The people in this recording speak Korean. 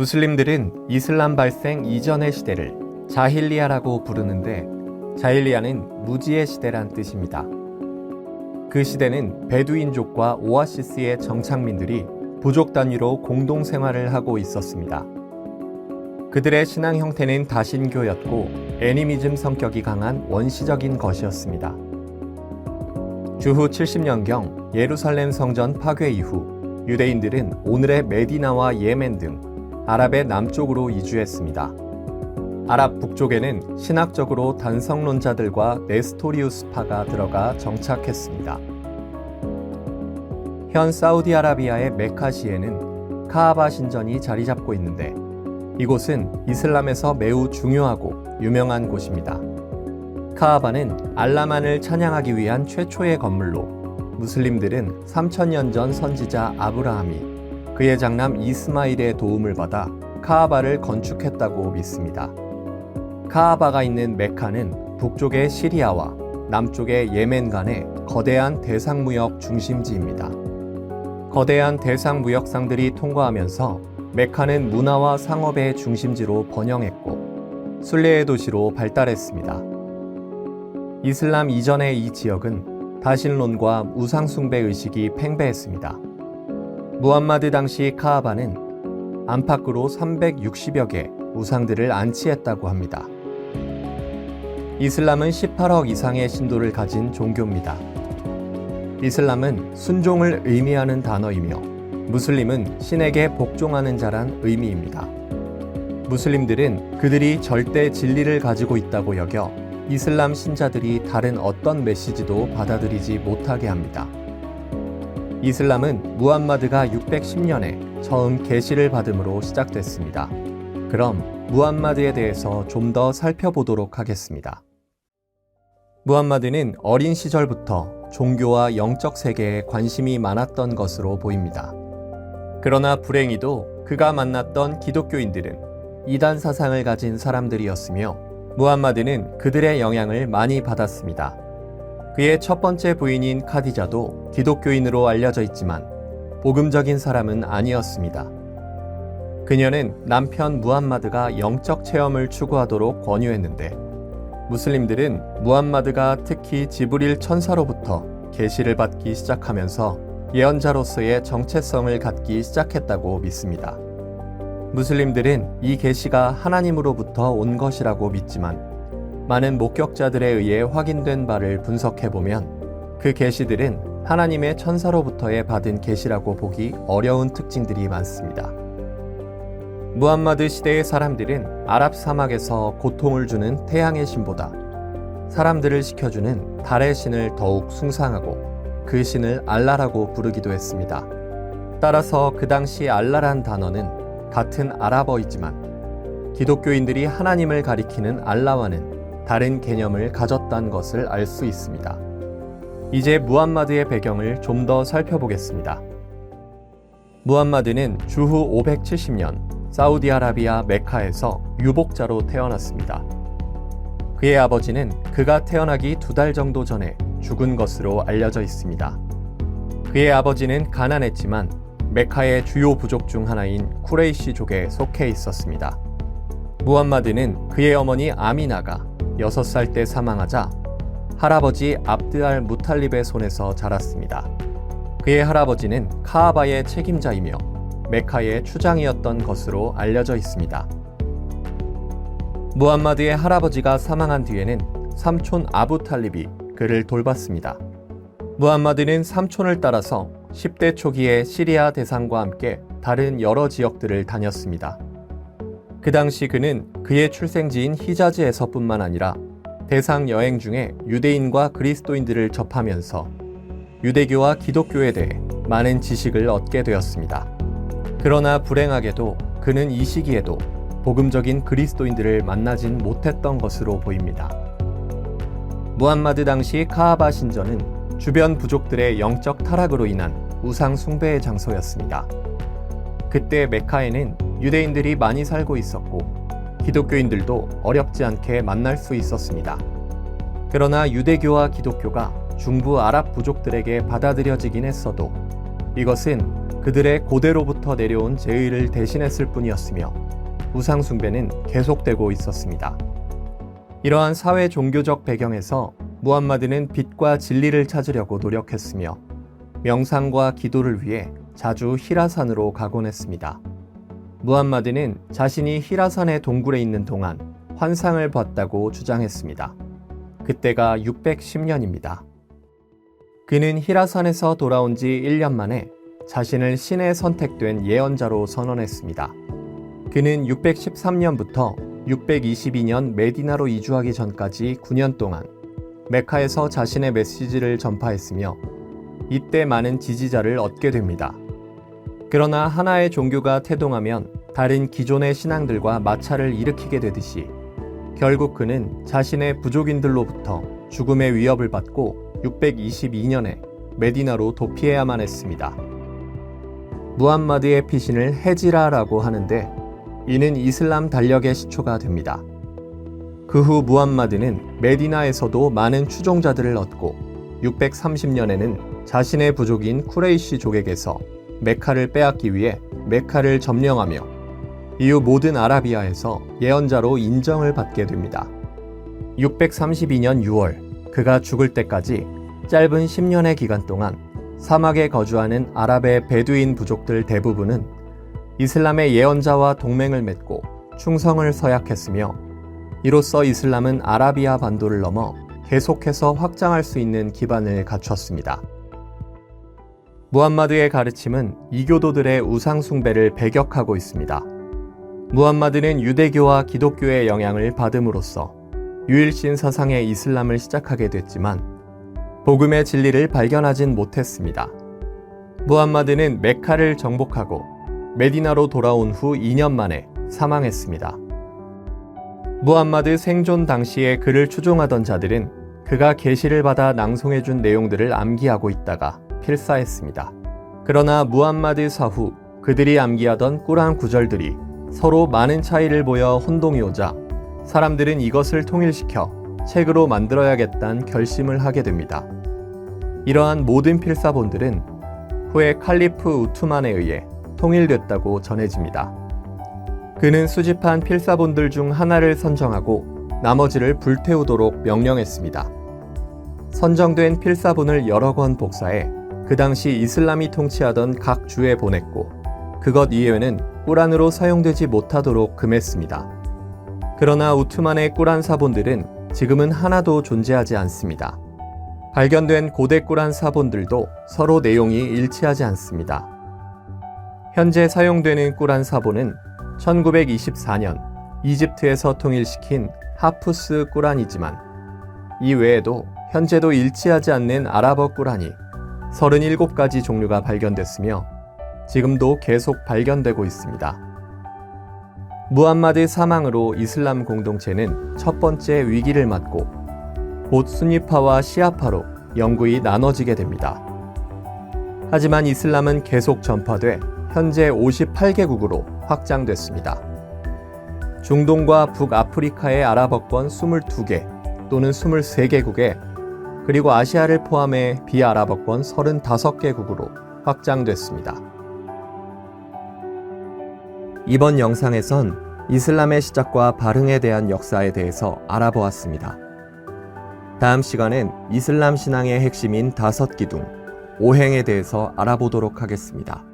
무슬림들은 이슬람 발생 이전의 시대를 자힐리야라고 부르는데 자힐리야는 무지의 시대란 뜻입니다. 그 시대는 베두인족과 오아시스의 정착민들이 부족 단위로 공동 생활을 하고 있었습니다. 그들의 신앙 형태는 다신교였고 애니미즘 성격이 강한 원시적인 것이었습니다. 주후 70년경 예루살렘 성전 파괴 이후 유대인들은 오늘의 메디나와 예멘 등 아랍의 남쪽으로 이주했습니다. 아랍 북쪽에는 신학적으로 단성론자들과 네스토리우스파가 들어가 정착했습니다. 현 사우디아라비아의 메카시에는 카아바 신전이 자리 잡고 있는데 이곳은 이슬람에서 매우 중요하고 유명한 곳입니다. 카아바는 알라만을 찬양하기 위한 최초의 건물로 무슬림들은 3000년 전 선지자 아브라함이 그의 장남 이스마일의 도움을 받아 카아바를 건축했다고 믿습니다. 카아바가 있는 메카는 북쪽의 시리아와 남쪽의 예멘 간의 거대한 대상무역 중심지입니다. 거대한 대상무역상들이 통과하면서 메카는 문화와 상업의 중심지로 번영했고 순례의 도시로 발달했습니다. 이슬람 이전의 이 지역은 다신론과 우상숭배 의식이 팽배했습니다. 무함마드 당시 카아바는 안팎으로 360여 개 우상들을 안치했다고 합니다. 이슬람은 18억 이상의 신도를 가진 종교입니다. 이슬람은 순종을 의미하는 단어이며 무슬림은 신에게 복종하는 자란 의미입니다. 무슬림들은 그들이 절대 진리를 가지고 있다고 여겨 이슬람 신자들이 다른 어떤 메시지도 받아들이지 못하게 합니다. 이슬람은 무함마드가 610년에 처음 계시를 받음으로 시작됐습니다. 그럼 무함마드에 대해서 좀 더 살펴보도록 하겠습니다. 무함마드는 어린 시절부터 종교와 영적 세계에 관심이 많았던 것으로 보입니다. 그러나 불행히도 그가 만났던 기독교인들은 이단 사상을 가진 사람들이었으며 무함마드는 그들의 영향을 많이 받았습니다. 그의 첫 번째 부인인 카디자도 기독교인으로 알려져 있지만 복음적인 사람은 아니었습니다. 그녀는 남편 무함마드가 영적 체험을 추구하도록 권유했는데 무슬림들은 무함마드가 특히 지브릴 천사로부터 계시를 받기 시작하면서 예언자로서의 정체성을 갖기 시작했다고 믿습니다. 무슬림들은 이 계시가 하나님으로부터 온 것이라고 믿지만 많은 목격자들에 의해 확인된 바를 분석해보면 그 계시들은 하나님의 천사로부터의 받은 계시라고 보기 어려운 특징들이 많습니다. 무함마드 시대의 사람들은 아랍 사막에서 고통을 주는 태양의 신보다 사람들을 지켜주는 달의 신을 더욱 숭상하고 그 신을 알라라고 부르기도 했습니다. 따라서 그 당시 알라란 단어는 같은 아랍어이지만 기독교인들이 하나님을 가리키는 알라와는 다른 개념을 가졌다는 것을 알 수 있습니다. 이제 무함마드의 배경을 좀 더 살펴보겠습니다. 무함마드는 주후 570년 사우디아라비아 메카에서 유복자로 태어났습니다. 그의 아버지는 그가 태어나기 2달 정도 전에 죽은 것으로 알려져 있습니다. 그의 아버지는 가난했지만 메카의 주요 부족 중 하나인 쿠레이시족에 속해 있었습니다. 무함마드는 그의 어머니 아미나가 6살 때 사망하자 할아버지 압드 알 무탈립의 손에서 자랐습니다. 그의 할아버지는 카아바의 책임자이며 메카의 추장이었던 것으로 알려져 있습니다. 무함마드의 할아버지가 사망한 뒤에는 삼촌 아부 탈립이 그를 돌봤습니다. 무함마드는 삼촌을 따라서 10대 초기에 시리아 대상과 함께 다른 여러 지역들을 다녔습니다. 그 당시 그는 그의 출생지인 히자즈에서뿐만 아니라 대상 여행 중에 유대인과 그리스도인들을 접하면서 유대교와 기독교에 대해 많은 지식을 얻게 되었습니다. 그러나 불행하게도 그는 이 시기에도 복음적인 그리스도인들을 만나진 못했던 것으로 보입니다. 무함마드 당시 카아바 신전은 주변 부족들의 영적 타락으로 인한 우상 숭배의 장소였습니다. 그때 메카에는 유대인들이 많이 살고 있었고 기독교인들도 어렵지 않게 만날 수 있었습니다. 그러나 유대교와 기독교가 중부 아랍 부족들에게 받아들여지긴 했어도 이것은 그들의 고대로부터 내려온 제의를 대신했을 뿐이었으며 우상 숭배는 계속되고 있었습니다. 이러한 사회 종교적 배경에서 무함마드는 빛과 진리를 찾으려고 노력했으며 명상과 기도를 위해 자주 히라산으로 가곤 했습니다. 무함마드는 자신이 히라산의 동굴에 있는 동안 환상을 봤다고 주장했습니다. 그때가 610년입니다. 그는 히라산에서 돌아온 지 1년 만에 자신을 신에 선택된 예언자로 선언했습니다. 그는 613년부터 622년 메디나로 이주하기 전까지 9년 동안 메카에서 자신의 메시지를 전파했으며 이때 많은 지지자를 얻게 됩니다. 그러나 하나의 종교가 태동하면 다른 기존의 신앙들과 마찰을 일으키게 되듯이 결국 그는 자신의 부족인들로부터 죽음의 위협을 받고 622년에 메디나로 도피해야만 했습니다. 무함마드의 피신을 헤지라라고 하는데 이는 이슬람 달력의 시초가 됩니다. 그 후 무함마드는 메디나에서도 많은 추종자들을 얻고 630년에는 자신의 부족인 쿠레이시족에게서 메카를 빼앗기 위해 메카를 점령하며 이후 모든 아라비아에서 예언자로 인정을 받게 됩니다. 632년 6월 그가 죽을 때까지 짧은 10년의 기간 동안 사막에 거주하는 아랍의 베두인 부족들 대부분은 이슬람의 예언자와 동맹을 맺고 충성을 서약했으며 이로써 이슬람은 아라비아 반도를 넘어 계속해서 확장할 수 있는 기반을 갖췄습니다. 무함마드의 가르침은 이교도들의 우상 숭배를 배격하고 있습니다. 무함마드는 유대교와 기독교의 영향을 받음으로써 유일신 사상의 이슬람을 시작하게 됐지만 복음의 진리를 발견하진 못했습니다. 무함마드는 메카를 정복하고 메디나로 돌아온 후 2년 만에 사망했습니다. 무함마드 생존 당시에 그를 추종하던 자들은 그가 계시를 받아 낭송해준 내용들을 암기하고 있다가 필사했습니다. 그러나 무함마드 사후 그들이 암기하던 꾸란 구절들이 서로 많은 차이를 보여 혼동이 오자 사람들은 이것을 통일시켜 책으로 만들어야겠다는 결심을 하게 됩니다. 이러한 모든 필사본들은 후에 칼리프 우투만에 의해 통일됐다고 전해집니다. 그는 수집한 필사본들 중 하나를 선정하고 나머지를 불태우도록 명령했습니다. 선정된 필사본을 여러 권 복사해 그 당시 이슬람이 통치하던 각 주에 보냈고 그것 이외에는 꾸란으로 사용되지 못하도록 금했습니다. 그러나 우투만의 꾸란 사본들은 지금은 하나도 존재하지 않습니다. 발견된 고대 꾸란 사본들도 서로 내용이 일치하지 않습니다. 현재 사용되는 꾸란 사본은 1924년 이집트에서 통일시킨 하푸스 꾸란이지만 이 외에도 현재도 일치하지 않는 아랍어 꾸란이 37가지 종류가 발견됐으며 지금도 계속 발견되고 있습니다. 무함마드 사망으로 이슬람 공동체는 첫 번째 위기를 맞고 곧 순니파와 시아파로 영구히 나눠지게 됩니다. 하지만 이슬람은 계속 전파돼 현재 58개국으로 확장됐습니다. 중동과 북아프리카의 아랍어권 22개 또는 23개국에 그리고 아시아를 포함해 비아랍어권 35개국으로 확장됐습니다. 이번 영상에선 이슬람의 시작과 발흥에 대한 역사에 대해서 알아보았습니다. 다음 시간엔 이슬람 신앙의 핵심인 5기둥, 오행에 대해서 알아보도록 하겠습니다.